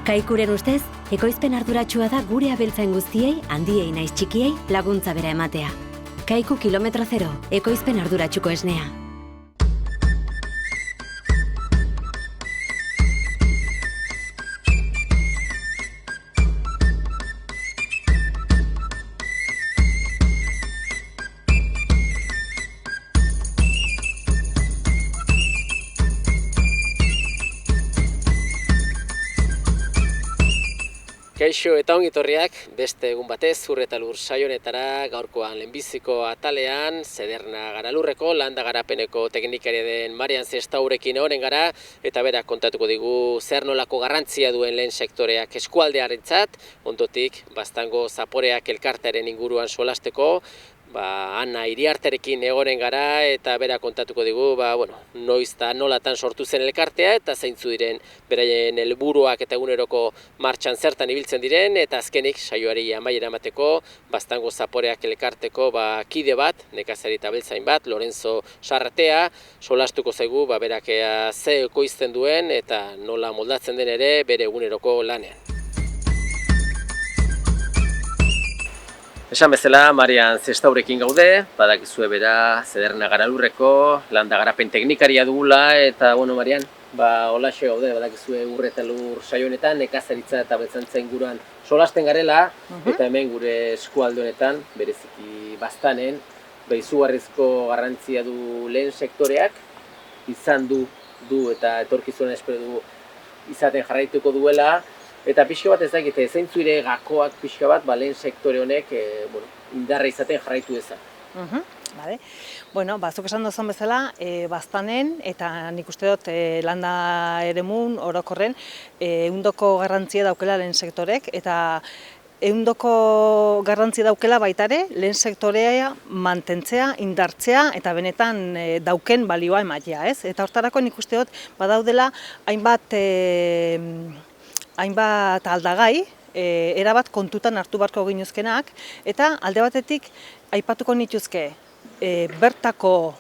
Kaikuren ustez, ekoizpen arduratsua da gure abeltzain guztiei, handiei naiz txikiei, laguntza bera ematea. Kaiku kilometro zero, ekoizpen arduratsuko esnea. Kaixo eta ongitorriak, beste egun batez Zur eta Lur saio honetara, gaurkoan lehenbiziko atalean, Sederna Garalurreko landa garapeneko teknikari den Marian Zestaurekin egonen gara, eta berak kontatuko digu zer nolako garrantzia duen lehen sektoreak eskualdearentzat, ondotik Baztango Zaporeak elkartearen inguruan solasteko, Ana Iriarterekin egonen gara, eta berak kontatuko digu, noiz eta nolatan sortu zen elkartea, eta zeintzu diren beraien helburuak eta eguneroko martxan zertan ibiltzen diren, eta azkenik saioari amaiera emateko, Baztango Zaporeak elkarteko kide bat, nekazari eta abeltzain bat, Lorenzo Sarratea, solastuko zaigu berak ze ekoizten duen, eta nola moldatzen den ere bere eguneroko lanean. Esan bezala, Marian Zestaurekin gaude, badakizue bera Sederna Garalurreko landa garapen teknikaria dugula, eta Marian, holaxe gaude, badakizue Ur eta Lur saio honetan, nekazaritza eta abeltzaintza inguruan solasten garela, eta hemen gure eskualde honetan, bereziki Baztanen, izugarrizko garrantzia du lehen sektoreak, izan du eta etorkizunean espero du izaten jarraituko duela, eta pixka bat ez dakite, zeintzu ere gakoak pixka bat, lehen sektore honek indarra izaten jarraitu dezan. Zuk esan duzun bezala, Baztanen, eta nik uste dut landa eremun orokorren, ehundoko garrantzia daukela lehen sektorek, eta ehundoko garrantzia daukela baitare, lehen sektorea mantentzea, indartzea, eta benetan dauken balioa ematea, ez? Eta hortarako nik uste dut, badaudela hainbat aldagai, erabat kontutan hartu beharko ginuzkenak, eta alde batetik aipatuko nituzke bertako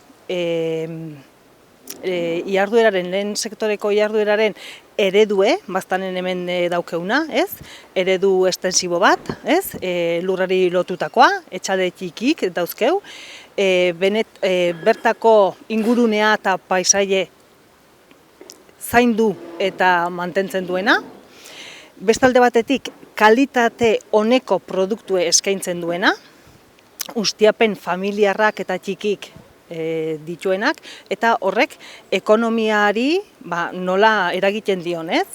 lehen sektoreko ihardueraren eredue, Baztanen hemen daukeuna, ez? Eredu estensibo bat, ez? Lurrari lotutakoa, etxalde txikik dauzkeu, bertako ingurunea eta paisaie zaindu eta mantentzen duena. Bestalde batetik, kalitate oneko produktue eskaintzen duena, ustiapen familiarrak eta txikik dituenak, eta horrek ekonomiari nola eragiten dion, ez?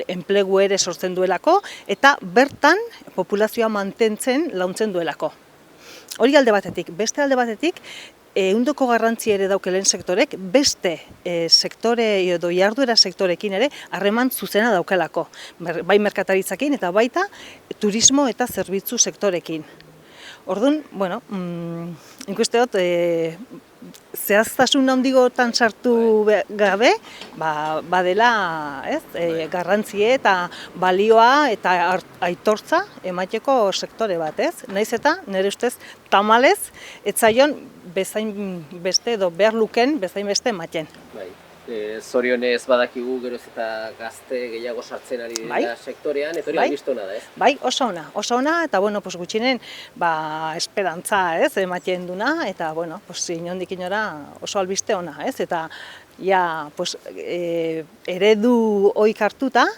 Enplegu ere sortzen duelako, eta bertan populazioa mantentzen launtzen duelako. Hori alde batetik. Beste alde batetik, ehundoko garrantzia ere dauke lehen sektorek, beste sektore edo jarduera sektorekin ere harreman zuzena daukelako. Bai merkataritzakin eta baita turismo eta zerbitzu sektorekin. Orduan, nik uste dut, zehaztasun handigotan sartu gabe, badela garrantzie eta balioa eta aitortza emateko sektore bat, ez? Naiz eta, nire ustez, tamalez, etzaion bezain beste edo behar luken bezain beste ematen. Zorionez badakigu geroz eta gazte gehiago sartzen ari dira sektorean, eta hori albistona da, ez? Bai, oso ona, eta gutxinen esperantza ematen duna, eta inondik inora oso albiste ona, ez? Eta eredu oik hartuta,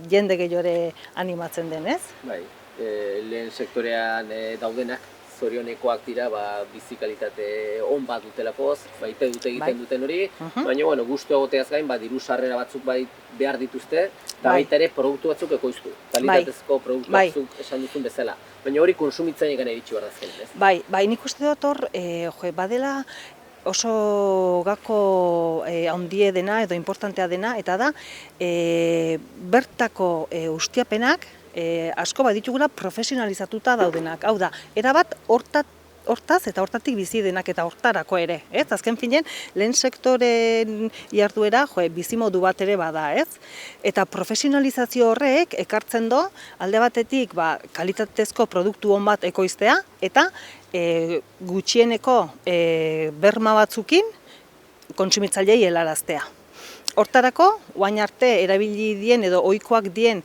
jende gehiore animatzen den, ez? Lehen sektorean daudenak zorionekoak dira bizikalitate on bat dutelakoz, ite dute egiten duten hori, baina gustu egoteaz gain, diru sarrera batzuk behar dituzte, eta baita ere produktu batzuk ekoiztu, kalitatezko produktu batzuk esan duzun bezala. Baina hori konsumitzailegan iritsi behar dazken, ez? Bai, nik uste dut hor, badela oso gako handie dena edo importantea dena, eta da, bertako ustiapenak, asko baditugula profesionalizatuta daudenak. Hau da, erabat hortaz eta hortatik bizi denak eta hortarako ere, ez? Azken finean, lehen sektoren jarduera bizimodu bat ere bada, ez? Eta profesionalizazio horrek ekartzen do, alde batetik kalitatezko produktu on bat ekoiztea, eta gutxieneko berma batzukin kontsumitzaileei helaraztea. Hortarako, orain arte erabili dien edo ohikoak dien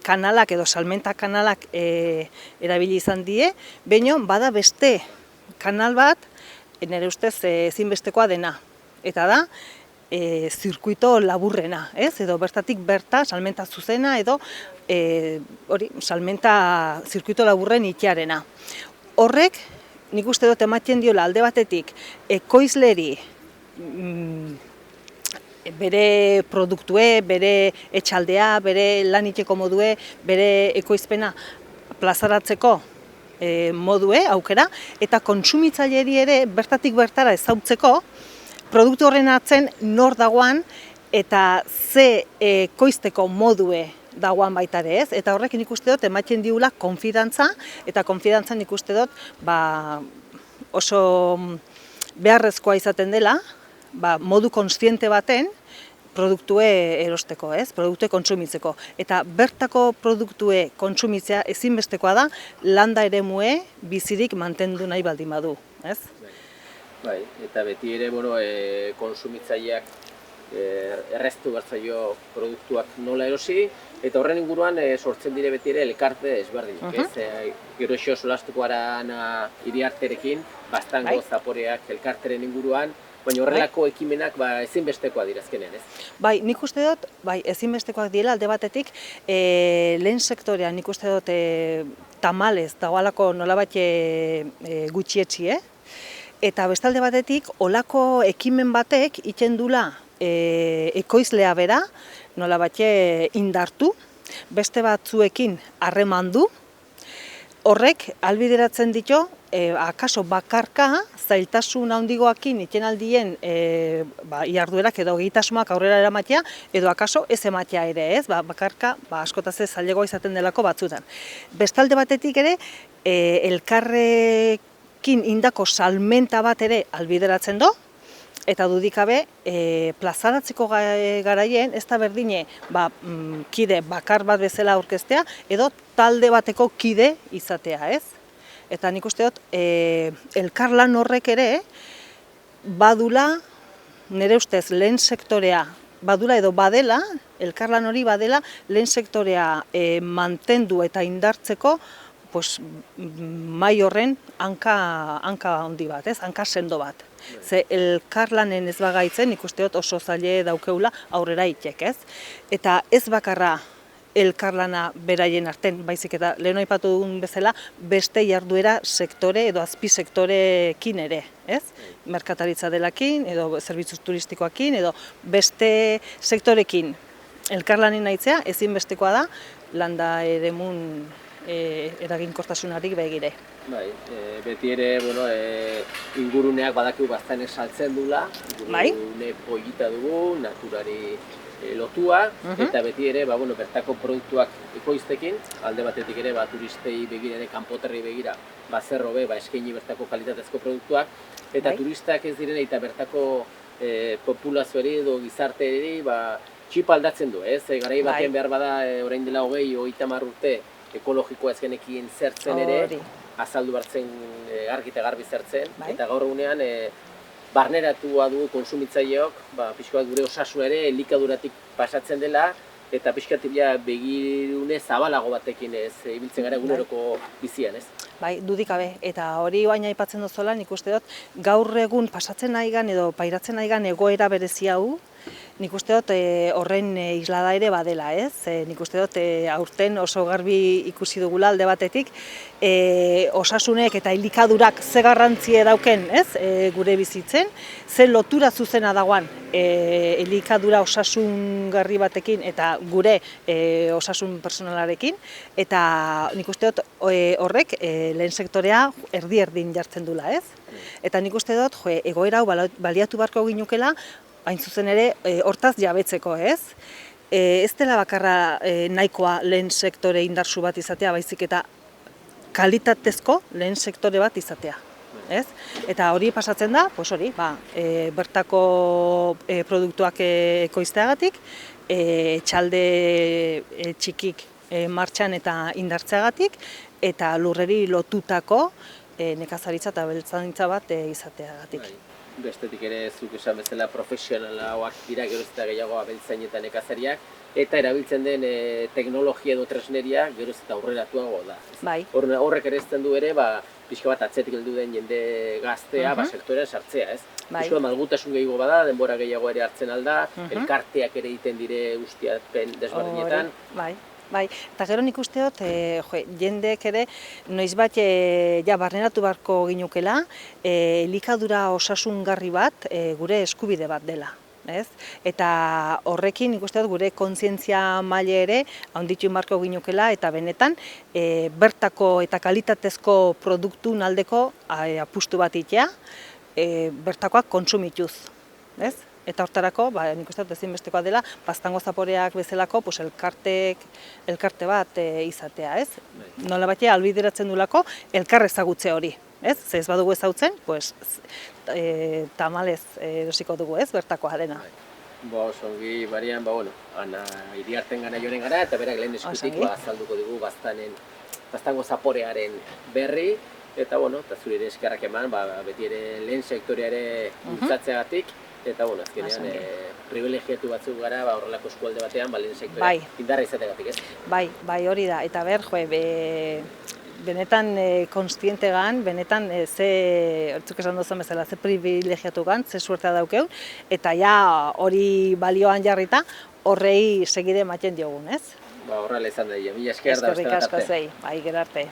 kanalak edo salmenta kanalak erabili izan die, baina bada beste kanal bat, nire ustez ezinbestekoa dena, eta da, zirkuito laburrena, ez? Edo bertatik berta salmenta zuzena edo salmenta zirkuito laburren itxearena. Horrek, nik uste dut ematen diola alde batetik ekoizleri bere produktue, bere etxaldea, bere lan itxeko modue, bere ekoizpena plazaratzeko modue, aukera, eta kontsumitzaileri ere bertatik bertara ezautzeko produktu horren atzen nor dagoan eta ze ekoizteko modue dagoan baita ere, ez? Eta horrek nik uste dut ematen diula konfidantza, eta konfidantza nik uste dut oso beharrezkoa izaten dela, modu kontziente baten produktue erosteko, ez? Produktue kontsumitzeko. Eta bertako produktue kontsumitzea ezinbestekoa da landa eremue bizirik mantendu nahi baldin badu, ez? Bai, eta beti ere, kontsumitzaileak erreztu bertzaio produktuak nola erosi, eta horren inguruan sortzen dire beti ere elkarte ezberdinak, ez? Gero eixo solastuko aran Iriarterekin, Baztango Zaporeak elkarteren inguruan, baina horrelako ekimenak ezinbestekoa dira azkenean, ez? Bai, nik uste dut, ezinbestekoak direla alde batetik, lehen sektorean nik uste dut tamalez dagoalako nolabait gutxietxi, eta bestalde batetik, olako ekimen batek iten dula ekoizlea bera, nolabait indartu, beste batzuekin harremandu, horrek albideratzen ditu, akaso bakarka, zailtasun handigoakin iten aldien jarduerak edo egitasunak aurrera eramatea, edo akaso ez ematea ere, ez? Bakarka askotaz ez zailegoa izaten delako batzutan. Bestalde batetik ere, elkarrekin indako salmenta bat ere albideratzen do, eta dudikabe, plazaratzeko garaien, ez da berdine kide bakar bat bezala aurkeztea, edo talde bateko kide izatea, ez? Eta nik uste dut, elkarlan horrek ere, badula, nire ustez, lehen sektorea, badula edo badela, elkarlan hori badela, lehen sektorea mantendu eta indartzeko, mai horren hanka handi bat, ez? Hanka sendo bat. Ze elkarlanen ez bagaitzen, nik uste dut oso zaile daukeula aurrera itek, ez? Eta ez bakarra elkarlana beraien arten, baizik eta lehen aipatu dugun bezala, beste jarduera sektore edo azpisektorekin ere, ez? Merkataritza delakin, edo zerbitzu turistikoakin, edo beste sektorekin elkarlanin nahitzea, ezinbestekoa da, landa eremun eraginkortasunarik begire. Bai, beti ere, inguruneak badakigu baztanek saltzen dula, ingurune polita dugu, naturari lotua, eta beti ere, bertako produktuak ekoiztekin, alde batetik ere, turistei begira ere, kanpoterri begira, zer hobe, eskaini bertako kalitatezko produktuak, eta turistak ez direne, eta bertako populazioari edo gizarteari txipa aldatzen du, ez? Garai batean behar bada, orain dela 20-30 urte, ekologikoa ezkenekin zertzen ere, azaldu bartzen argi eta garbi zertzen, eta gaur egunean barneratua du konsumitzaileok, pixka bat gure osasuna ere elikaduratik pasatzen dela, eta pixka bat begirune zabalago batekin ibiltzen gara eguneroko bizian, ez? Bai, dudikabe, eta hori baina aipatzen dozola, nik uste dut, gaur egun pasatzen nahigan edo pairatzen nahigan egoera berezi hau, nik uste dut horren islada ere badela, ez? Nik uste dut aurten oso garbi ikusi dugula alde batetik, osasunek eta elikadurak ze garrantzia dauken, ez? Gure bizitzen, ze lotura zuzena dagoan elikadura osasungarri batekin eta gure osasun personalarekin, eta nik uste dut horrek lehen sektorea erdi-erdin jartzen dula, ez? Eta nik uste dut egoera hau baliatu beharko ginukela, hain zuzen ere, hortaz jabetzeko, ez? Ez dela bakarra nahikoa lehen sektore indartsu bat izatea, baizik eta kalitatezko lehen sektore bat izatea, ez? Eta hori pasatzen da, bertako produktuak ekoizteagatik, txalde txikik martxan eta indartzeagatik, eta lurreri lotutako nekazaritza eta abeltzaintza bat izateagatik. bestetik ere zuk esan bezala profesionalak dira geroz eta gehiago abeltzain eta nekazariak, eta erabiltzen den teknologia edo tresneria geroz eta aurreratuago da. Bai. Horrek ere ezten du ere, pixka bat atzetik heldu den jende gaztea, sektorean sartzea, ez? Bai. Pixka bat malgutasun gehiago bada, denbora gehiago ere hartzen alda, elkarteak ere egiten dire ustiapen desberdinetan. Bai, eta gero nik uste dut, jendeek ere, noizbait barneratu beharko ginukela, elikadura osasungarri bat gure eskubide bat dela. Eta horrekin nik uste dut gure kontzientzia maila ere handitu beharko ginukela, eta benetan bertako eta kalitatezko produktun aldeko apustu bat itea, bertakoak kontsumituz. Eta hortarako, nik uste dut ezinbestekoa dela, Baztango zaporeak bezalako elkarte bat izatea, ez? Nola batea albideratzen dulako elkar ezagutze hori, ez? Ze ez badugu ezagutzen, tamalez erosiko dugu, ez? Bertakoa dena. Osongi, Marian, Ana Iriarten gana joanen gara, eta berak lehen eskutik azalduko dugu Baztango zaporearen berri, eta zure ere eskerrak eman, beti ere lehen sektoreare bultzatzeagatik, eta azkenean privilegiatu batzuk gara horrelako eskualde batean, lehen sektorea indarra izateagatik, ez? Bai, hori da, eta benetan konstiente gan, benetan hortzuk esan duzun bezala, ze privilegiatu gan, ze suertea daukeun, eta hori balioan jarrita, horrei segide ematen diogun, ez? Horrela izan da, mila esker da beste bat arte. Eskerrik asko zei, gero arte.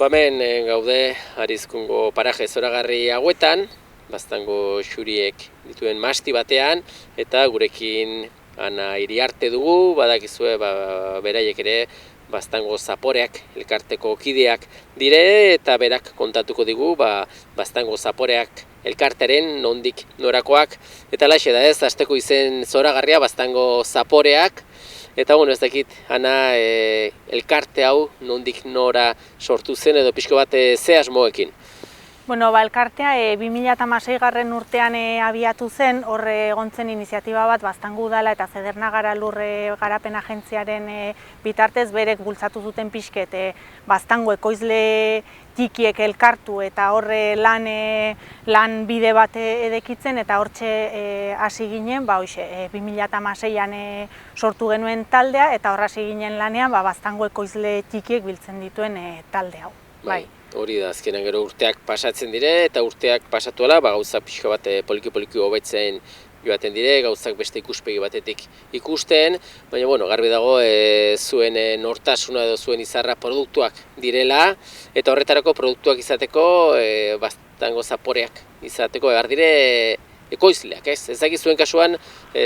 Hemen gaude Arizkungo paraje zoragarri hauetan, Baztango xuriek dituen masti batean, eta gurekin Ana Iriarte dugu, badakizue beraiek ere Baztango zaporeak elkarteko kideak dire, eta berak kontatuko digu Baztango zaporeak elkarteren nondik norakoak, eta laxe da ez, hasteko izen zoragarria Baztango zaporeak. Eta ez dakit, Ana, elkarte hau nondik nora sortu zen edo pixko bat ze asmoekin? Elkartea 2016 urtean abiatu zen, horre egontzen iniziatiba bat Baztango udala eta Zedernagara lurre garapen agentziaren bitartez berek bultzatu zuten pixket Baztango ekoizle txikiek elkartu eta horre lan bide bat edekitzen, eta hortxe hasi ginen, 2016an sortu genuen taldea, eta horra hasi ginen lanean Baztango ekoizle txikiek biltzen dituen talde hau. Hori da, azkenan gero urteak pasatzen dire, eta urteak pasatuela gauzak pixka bat poliki-poliki hobetzen joaten dire, gauzak beste ikuspegi batetik ikusten, baina garbi dago zuen nortasuna edo zuen izarra produktuak direla, eta horretarako produktuak izateko Baztango zaporeak izateko behar dire ekoizleak, ez? Ez dakit zuen kasuan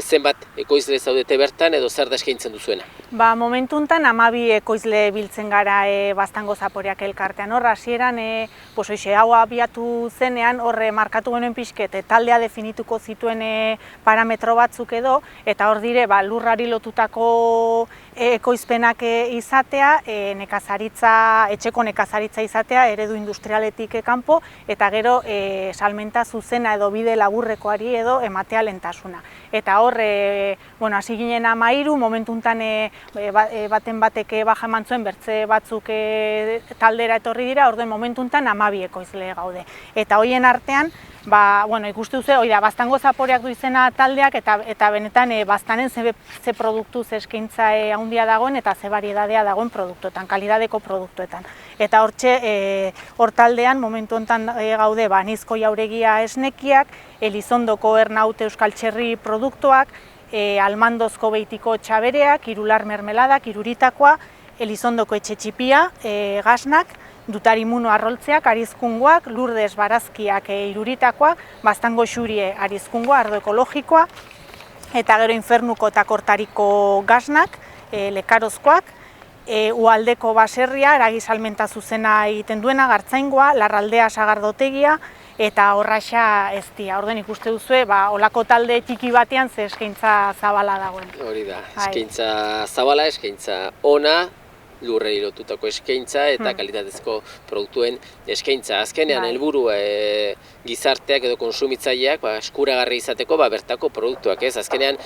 zenbat ekoizle zaudete bertan edo zer da eskaintzen duzuena? Momentu honetan 12 ekoizle biltzen gara Baztango zaporeak elkartean. Horra hasieran hau abiatu zenean horre markatu genuen pixket taldea definituko zituen parametro batzuk edo, eta hor dire lurrari lotutako ekoizpenak izatea, etxeko nekazaritza izatea, eredu industrialetik kanpo, eta gero salmenta zuzena edo bide laburrekoari edo ematea lehentasuna. Eta hor, hasi ginen 13, momentu honetan baten batek baja eman zuen, bertze batzuk taldera etorri dira, orduen momentu honetan 12 ekoizle gaude. Eta horien artean, ikustu duzu, Baztango zaporeak du izena taldeak, eta benetan Baztanen ze produktu, ze eskaintza handia dagoen, eta ze variedadea dagoen produktuetan, kalidadeko produktuetan. Eta hor taldean, momentu honetan gaude Anizko jauregia esnekiak, Elizondoko Ernaute euskal txerri produktuak, Almandozko beitiko txabereak, Irular mermeladak, Iruritakoa, Elizondoko etxe txipia, gasnak, Dutarimuno arroltzeak, Arizkungoak, Lurdes barazkiak Iruritakoak, Baztango xurie Arizkungoa, ardo ekologikoa, eta gero Infernuko eta Kortariko gasnak, Lekarozkoak, Ualdeko baserria, eragi salmenta zuzena egiten duena, Gartzaingoa, Larraldea sagardotegia, eta horraxa ez dira. Orden ikuste duzue, olako talde txiki batean ze eskaintza zabala dagoen. Hori da, eskaintza zabala, eskaintza ona, lurrei lotutako eskaintza eta kalitatezko produktuen eskaintza. Azkenean helburua gizarteak edo konsumitzaileak eskuragarri izateko bertako produktuak, ez? Azkenean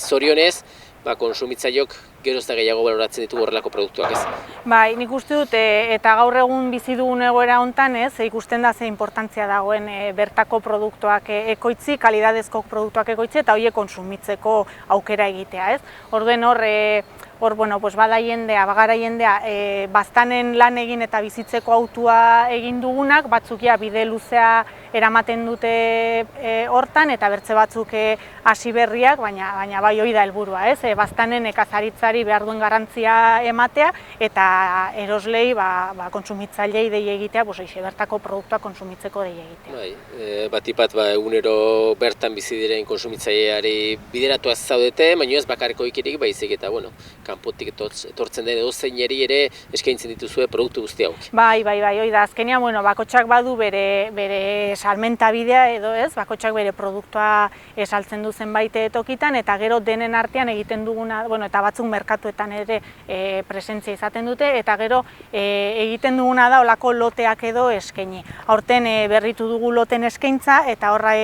zorionez konsumitzaileok geroz da gehiago baloratzen ditugu horrelako produktuak, ez? Bai, nik uste dut, eta gaur egun bizi dugun egoera hontan, ez, ikusten da ze importantzia dagoen bertako produktuak ekoitzi, kalidadezko produktuak ekoitzi, eta horiek kontsumitzeko aukera egitea, ez? Orduen bueno, bada jendea, bagara jendea, baztanen lan egin eta bizitzeko autua egin dugunak, batzukia bide luzea eramaten dute hortan, eta bertze batzuk hasi berriak, baina bai hori da helburua, ez? Baztanen nekazaritzari behar duen garrantzia ematea, eta eroslei, kontsumitzailei dei egitea, bertako produktuak kontsumitzeko dei egitea. Bai, batipat egunero bertan bizi diren kontsumitzaileari bideratuaz zaudete, baina ez bakarreko ikirik baizik eta, bueno, kanpotik etortzen den edozeineri ere eskaintzen dituzue produktu guzti hauek. Bai, hori da, azkenean, bakotxak badu bere salmenta bidea edo ez, bakotxak bere produktua saltzen du zenbait tokitan, eta gero denen artean egiten duguna, eta batzuk merkatuetan ere presentzia izaten dute, eta gero egiten duguna da olako loteak edo eskaini. Aurten berritu dugu loten eskaintza, eta horra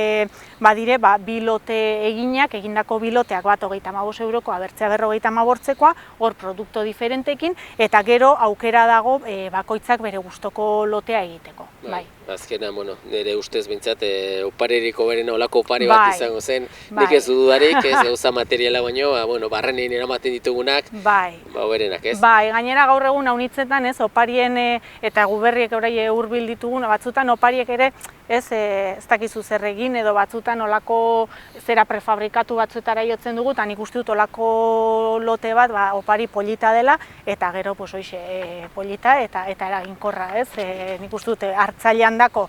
badire, bi lote eginak, egindako bi loteak bat 35 eurokoa, bertzea 55-koa, hor produktu diferentekin, eta gero aukera dago bakoitzak bere gustoko lotea egiteko. Bai. Azkenean, nire ustez bintzat, opareriko beren olako opari bat izango zen, nik ez dudarik, ez gauza materiala baino, barrenein eramaten ditugunak, berenak, ez? Bai, gainera gaur egun haunitzetan, ez, oparien eta guberriek orai hurbil ditugun, batzutan opariek ere, ez dakizu zer egin, edo batzutan olako zera prefabrikatu batzuetara jotzen dugu, eta nik uste dut olako lote bat opari polita dela, eta gero polita eta eraginkorra, ez? Nik uste dut hartzailean dako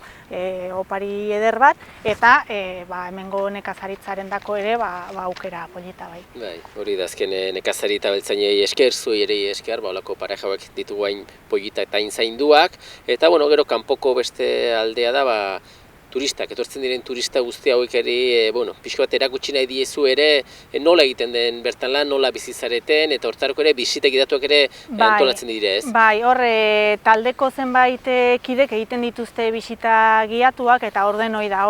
opari eder bat, eta hemengo nekazaritzaren dako ere aukera polita bai. Bai, hori da azken nekazari eta beltzainei esker, zuei ere esker, olako pareja hauek ditugu hain polita eta hain zainduak, eta gero kanpoko beste aldea da, turistak, etortzen diren turista guzti hauek ere, pixko bat erakutsi nahi diezu ere, nola egiten den bertan lan, nola bizizareten, eta hortarako ere bisitek idatuak ere antolatzen dire, ez? Bai, taldeko zenbait kidek egiten dituzte bisita giatuak, eta orden hori da,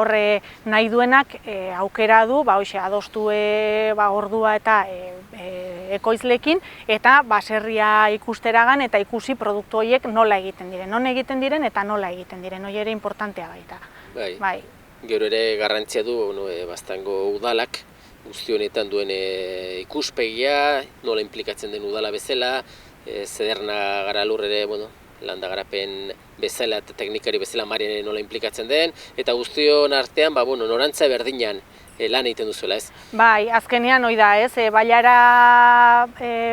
nahi duenak aukera du, adostu ordua eta ekoizlekin, eta baserria ikusteragan eta ikusi produktu horiek nola egiten diren, non egiten diren eta nola egiten diren, hori ere importantea baita. Bai, gero ere garrantzia du Baztango udalak guzti honetan duen ikuspegia, nola inplikatzen den udala bezala, Zederna Garalur ere, landa garapen bezala eta teknikari bezala Marian nola inplikatzen den, eta guztion artean, norantza berdinan lan egiten duzuela, ez? Bai, azkenean hori da, ez? Bailara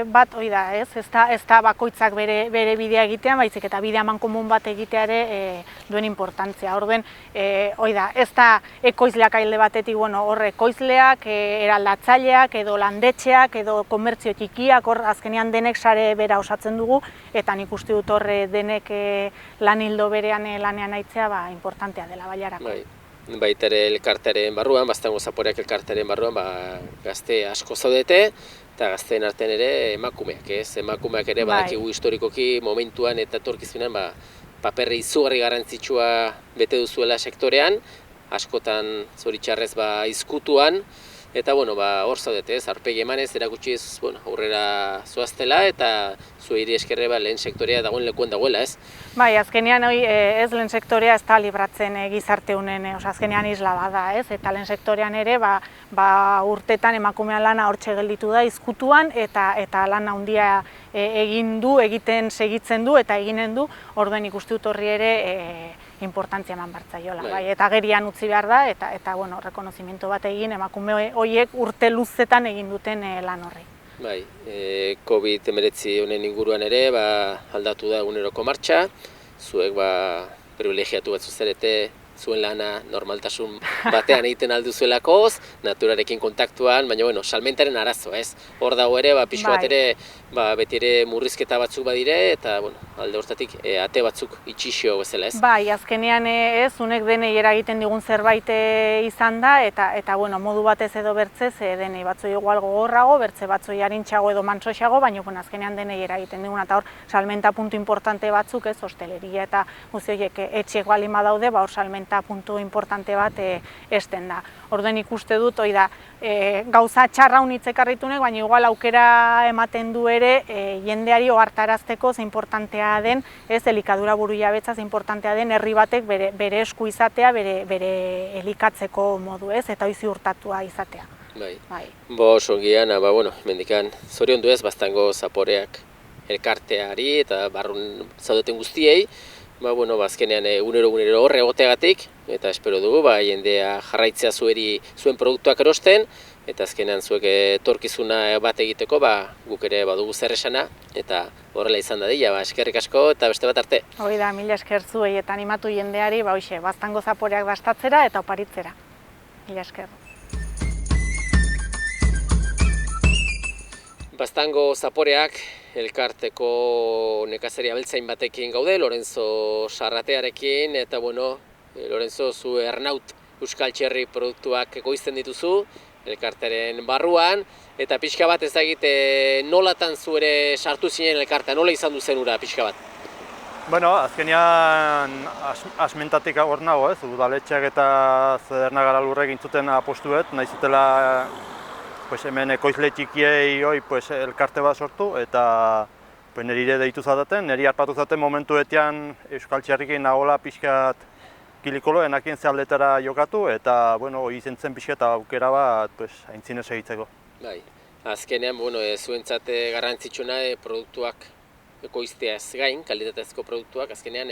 bat hori da, ez? Ez da bakoitzak bere bidea egitea, baizik eta bide amankomun bat egitea ere duen importantzia. Orduen, hori da, ez da ekoizleak alde batetik, hor ekoizleak, eraldatzaileak, edo landetxeak, edo komertzio txikiak, hor azkenean denek sare bera osatzen dugu, eta nik uste dut hor denek lan hildo berean lanean aitzea importantea dela bailarako. Baita ere elkartearen barruan, Baztango Zaporeak elkartearen barruan, gazte asko zaudete, eta gazteen artean ere emakumeak, ez? Emakumeak ere badakigu historikoki momentuan eta etorkizunean paperri izugarri garrantzitsua bete duzuela sektorean, askotan zoritxarrez izkutuan, eta hor zaudete, ez? Aurpegi emanez, erakutsiz aurrera zoaztela, eta zuei eskerre lehen sektorea dagoen lekuan dagoela, ez? Bai, azkenean ez lehen sektorea ez da libratzen gizarte honen, azkenean isla bada, ez? Eta lehen sektorean ere urtetan emakumean lana hortxe gelditu da izkutuan, eta lan handia egiten segitzen du eta eginen du, orduen ikustu dut horri ere importantzia eman bartzaiola. Eta gerian utzi behar da, eta rekonozimiento bat egin emakume horiek urte luzetan egin duten lan horri. Bai, COVID-19 honen inguruan ere aldatu da eguneroko martxa, zuek privilegiatu batzu zarete, zuen lana normaltasun batean egiten alduzuelakoz, naturarekin kontaktuan, baina salmentaren arazo, ez? Hor dago ere, pixko bat ere, beti ere murrizketa batzuk badire, eta alde hortatik ate batzuk itxixio bezala, ez? Bai, azkenean ez, unek denei eragiten digun zerbait izan da, eta modu batez edo bertzez, denei batzoi igual gogorrago, bertze batzoi arintxago edo mantsoxago, baina azkenean denei eragiten digun, eta hor salmenta puntu importante batzuk, ez, hosteleria eta guzti horiek etxiek balin badaude, hor salmenta puntu importante bat esten da. Orden ikuste dut, hori da, gauza txarra unitzekarritunek, baina igual aukera ematen du ere ere jendeari ohartarazteko ze importantea den, ez elikadura burujabetza ze importantea den herri batek bere esku izatea, bere elikatzeko modu, ez, eta hori ziurtatua izatea. Bai. Oso ongian, bueno, mendikan zoriondu ez, Baztango Zaporeak elkarteari eta barrun zaudeten guztiei, bueno, azkenean unero horre egoteagatik, eta espero dugu, jendea jarraitzea zuen produktuak erosten, eta azkenean zuek etorkizuna bat egiteko, guk ere badugu zer esana, eta horrela izan dadila, eskerrik asko eta beste bat arte. Hori da, mila esker zuei eta animatu jendeari, Baztango Zaporeak dastatzera eta oparitzera. Mila esker. Baztango Zaporeak elkarteko nekazaria abeltzain batekin gaude, Lorenzo Sarratearekin, eta bueno, Lorenzo, zu Ernaut Euskal Txerri produktuak ekoizten dituzu, elkarteren barruan, eta pixka bat ezagit nolatan zu ere sartu zinen elkartea, nola izan duzen ura pixka bat? Bueno, azkenean asmentatik hor nago, ez, udaletxeak eta Zederna Garalurrek intzuten apostuet, nahi zutela hemen ekoizle txikiei elkarte bat sortu, eta nire deitu zataten, niri harpatu zaten momentuetan Euskal Txerrikin nagola pixkat kilikolo enakien zealdetara jokatu, eta izen zen pixkat aukera bat aintzinez egitzeko. Bai, azkenean, zuentzat garrantzitsuna produktuak ekoizteaz gain, kalitatezko produktuak, azkenean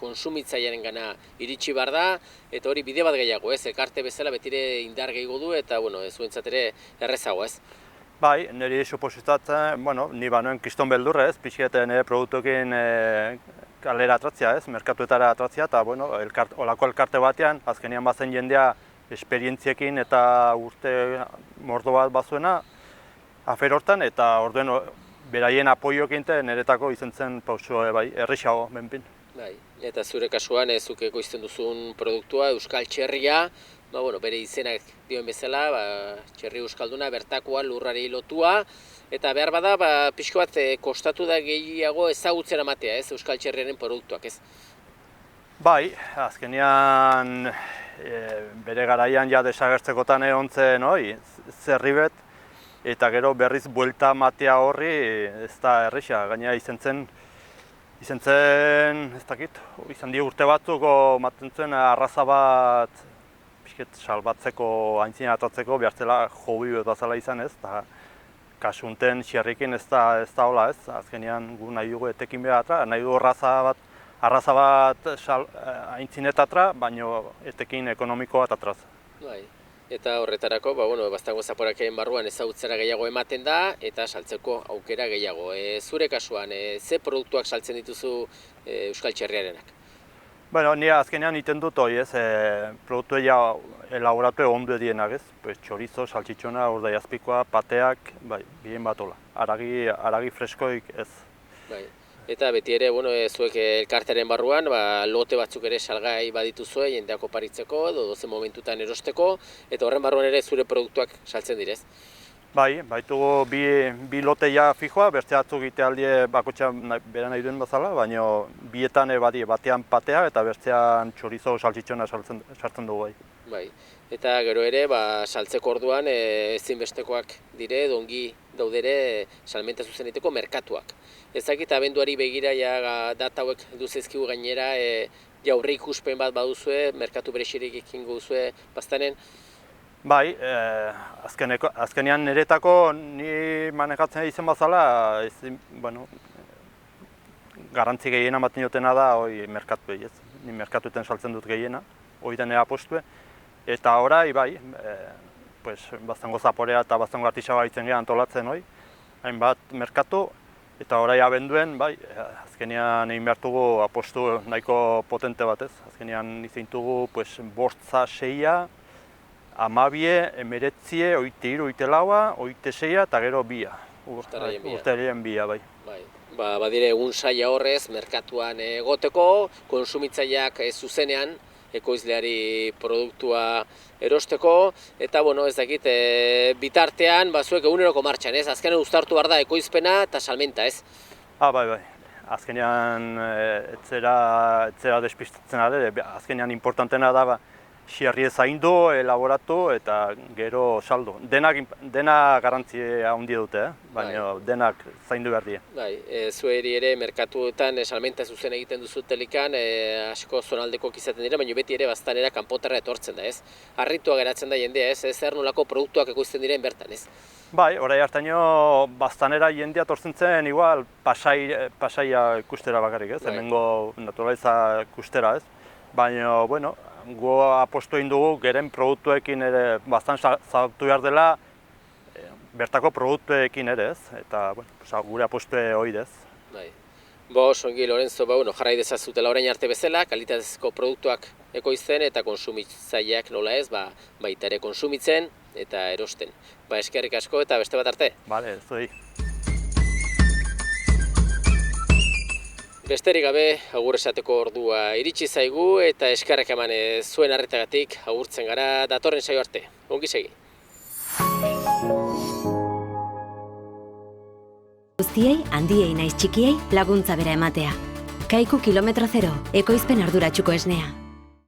konsumitzailearen gana iritsi behar da, eta hori bide bat gehiago, ez? Elkarte bezala betire indar gehiago du, eta zuentzat ere errezago, ez? Bai, niri supositatzen, ni banoen kriston beldurra, ez? Pixketan nire produktuekin kalera atratzea, ez? Merkatuetara atratzea, eta olako elkarte batean, azkenean bazen jendea esperientziekin eta urte mordo bat bazuena afer hortan, eta orduen beraien apoioekin niretako izan zen pauso errexago benpin. Bai, eta zure kasuan zuk ekoizten duzun produktua, Euskal Txerria, bere izenak dioen bezala, txerri euskalduna, bertakoa, lurrari lotua, eta behar bada, pixko bat kostatu da gehiago ezagutzera matea, ez, Euskal Txerriaren produktuak, ez? Bai, azkenean bere garaian ja desagertzekotan egon zen zerribet, eta gero berriz buelta matea horri ez da erresa, gaina izan zen, ez dakit, izan die urte batzuk maten zuen arraza bat salbatzeko, aintzina atatzeko, behartzela hobi bat bazala izan ez, eta kasunten txerrikin ez da hola ez, azkenean gu nahi dugu etekin behar, nahi dugu arraza bat aintzinetatara, baina etekin ekonomiko bat atraz. Bai. Eta horretarako, Baztango Zaporearen barruan ezagutzera gehiago ematen da, eta saltzeko aukera gehiago. Zure kasuan, ze produktuak saltzen dituzu Euskal Txerriarenak? Ni azkenean iten dut hori, ez, produktuei elaboratu ondo edienak, ez, txorizo, saltxitxona, urdaiazpikoa, pateak, bien bat hola, haragi freskoik ez. Eta beti ere, zuek elkartearen barruan, lote batzuk ere salgai badituzue, jendeak oparitzeko, edo dozen momentutan erosteko, eta horren barruan ere zure produktuak saltzen direz. Bai, baitugu bi lote ja fijoa, beste batzuk egitealdie bakotxa bera nahi duen bezala, baina bietan batean patea eta bestean txorizo saltxitxona sartzen dugu. Bai, eta gero ere, saltzeko orduan ezinbestekoak dire, dongi daudere salmenta zuzeniteko merkatuak. Ezakit abenduari begira data hauek duzezkigu gainera, aurre ikuspen bat baduzue, merkatu berexirik ekingo duzue Baztanen? Bai, azkenean niretako ni manejatzen izan bazala, garrantzi gehiena ematen jotena da merkatu ez. Ni merkatuetan saltzen dut gehiena, hori da nire apostue. Eta orai, Baztango Zaporea eta Baztango Artisaba itzen gehan antolatzen hainbat merkatu, eta orai abenduen, azkenean egin behartugu apostu nahiko potente batez. Azkenean izintugu bortza 6, 12, 19, 23, 24, 26 eta gero 2. Urtarrien 2, bai. Badire egun saia horrez, merkatuan egoteko, konsumitzaileak zuzenean, ekoizleari produktua erosteko, eta ez dakit, bitartean, zuek eguneroko martxan, ez? Azkenean uztartu behar da ekoizpena eta salmenta, ez? Bai. Azkenean etzera despistatzen ade, azkenean importantena da xerrie zaindu, elaboratu eta gero saldu. Dena garrantzia handi dute, baina denak zaindu behar die. Bai, zueri ere merkatuetan salmenta zuzen egiten duzutelikan asko zonaldekoak izaten dira, baina beti ere baztanera kanpotarra etortzen da, ez? Harritua geratzen da jendea, ez? Zer nolako produktuak ekoizten diren bertan, ez? Bai, orai hartaino baztanera jendea etortzen zen igual pasaia ikustera bakarrik, ez? Hemengo naturaliza ikustera, ez? Baina, bueno, gu apostu egin dugu, geren produktuekin ere bastan zabaltu behar dela, bertako produktuekin ere, ez? Eta, bueno, gure apostu hori ez. Bai. Ongi, Lorenzo, jarrai dezazutela orain arte bezala, kalitatezko produktuak ekoizten eta konsumitzaileak nola ez, baita ere konsumitzen eta erosten. Eskerrik asko eta beste bat arte. Bale, zuei. Besterik gabe, agur esateko ordua iritsi zaigu eta eskerrak eman zuen arretagatik agurtzen gara datorren saio arte. Ongi segi. Guztiei, handiei naiz txikiei laguntza bera ematea. Kaiku kilometro zero, ekoizpen arduratsuko esnea.